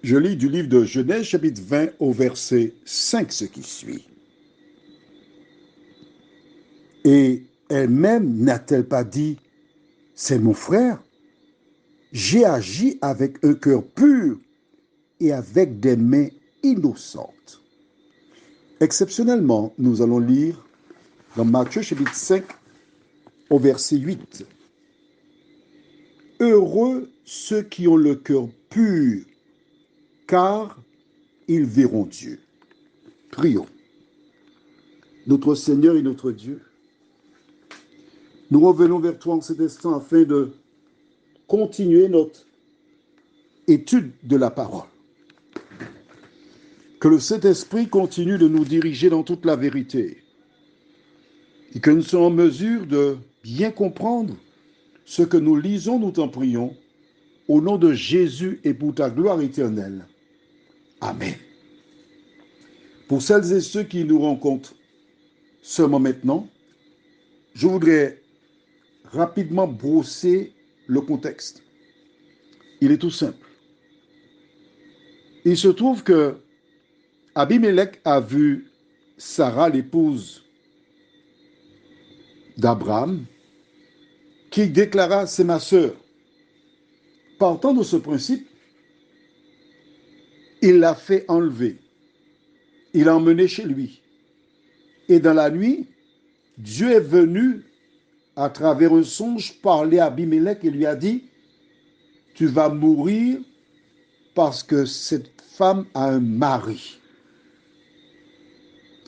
Je lis du livre de Genèse, chapitre 20, au verset 5, ce qui suit. Et elle-même n'a-t-elle pas dit, c'est mon frère? J'ai agi avec un cœur pur et avec des mains innocentes. Exceptionnellement, nous allons lire dans Matthieu, chapitre 5, au verset 8. Heureux ceux qui ont le cœur pur, car ils verront Dieu. Prions. Notre Seigneur et notre Dieu, nous revenons vers toi en cet instant afin de continuer notre étude de la parole. Que le Saint-Esprit continue de nous diriger dans toute la vérité et que nous soyons en mesure de bien comprendre ce que nous lisons, nous t'en prions, au nom de Jésus et pour ta gloire éternelle. Amen. Pour celles et ceux qui nous rencontrent seulement maintenant, je voudrais rapidement brosser le contexte. Il est tout simple. Il se trouve que Abimelech a vu Sarah, l'épouse d'Abraham, qui déclara, c'est ma sœur. Partant de ce principe, il l'a fait enlever. Il l'a emmené chez lui. Et dans la nuit, Dieu est venu, à travers un songe, parler à Abimelech et lui a dit, tu vas mourir parce que cette femme a un mari.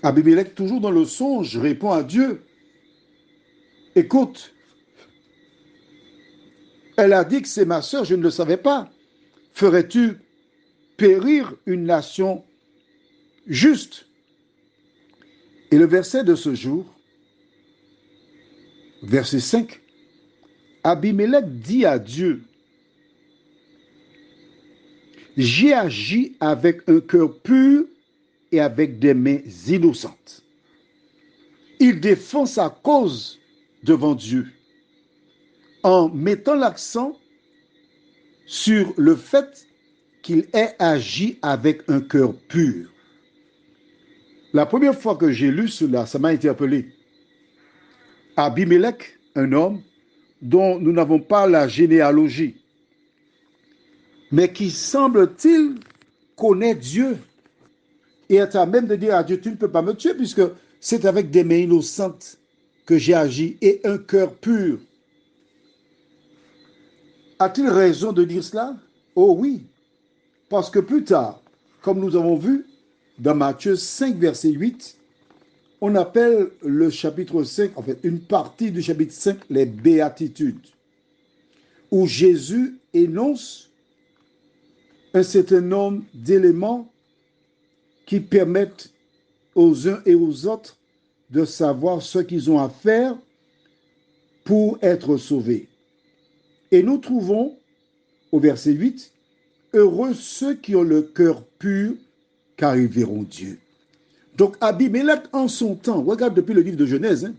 Abimelech, toujours dans le songe, répond à Dieu, écoute, elle a dit que c'est ma sœur, je ne le savais pas. Ferais-tu périr une nation juste? Et le verset de ce jour, verset 5, Abimelech dit à Dieu, j'ai agi avec un cœur pur et avec des mains innocentes. Il défend sa cause devant Dieu en mettant l'accent sur le fait qu'il ait agi avec un cœur pur. La première fois que j'ai lu cela, ça m'a interpellé. Abimelech, un homme dont nous n'avons pas la généalogie, mais qui semble-t-il connaît Dieu et est à même de dire à Dieu, tu ne peux pas me tuer puisque c'est avec des mains innocentes que j'ai agi et un cœur pur. A-t-il raison de dire cela? Oh oui, parce que plus tard, comme nous avons vu dans Matthieu 5, verset 8, on appelle le chapitre 5, en fait, une partie du chapitre 5, les béatitudes, où Jésus énonce un certain nombre d'éléments qui permettent aux uns et aux autres de savoir ce qu'ils ont à faire pour être sauvés. Et nous trouvons au verset 8, heureux ceux qui ont le cœur pur, car ils verront Dieu. Donc Abimelech en son temps, regarde depuis le livre de Genèse,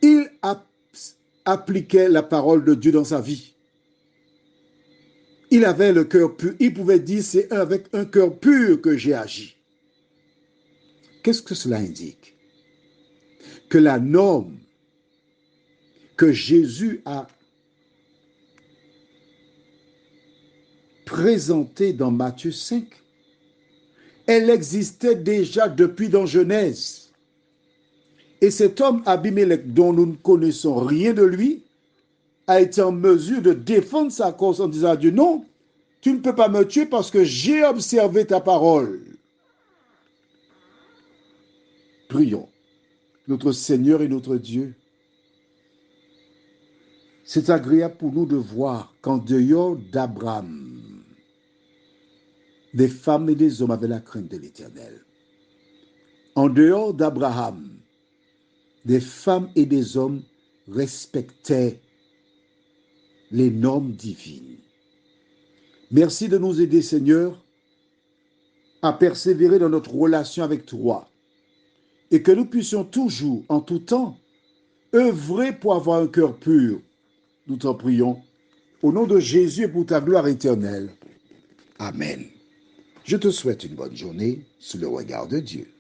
il appliquait la parole de Dieu dans sa vie. Il avait le cœur pur. Il pouvait dire, c'est avec un cœur pur que j'ai agi. Qu'est-ce que cela indique? Que la norme que Jésus a présentée dans Matthieu 5, elle existait déjà depuis dans Genèse. Et cet homme Abimelech, dont nous ne connaissons rien de lui, a été en mesure de défendre sa cause en disant à Dieu, non, tu ne peux pas me tuer parce que j'ai observé ta parole. Prions. Notre Seigneur et notre Dieu, c'est agréable pour nous de voir qu'en dehors d'Abraham, des femmes et des hommes avaient la crainte de l'Éternel. En dehors d'Abraham, des femmes et des hommes respectaient les normes divines. Merci de nous aider, Seigneur, à persévérer dans notre relation avec toi et que nous puissions toujours, en tout temps, œuvrer pour avoir un cœur pur. Nous t'en prions, au nom de Jésus et pour ta gloire éternelle. Amen. Je te souhaite une bonne journée sous le regard de Dieu.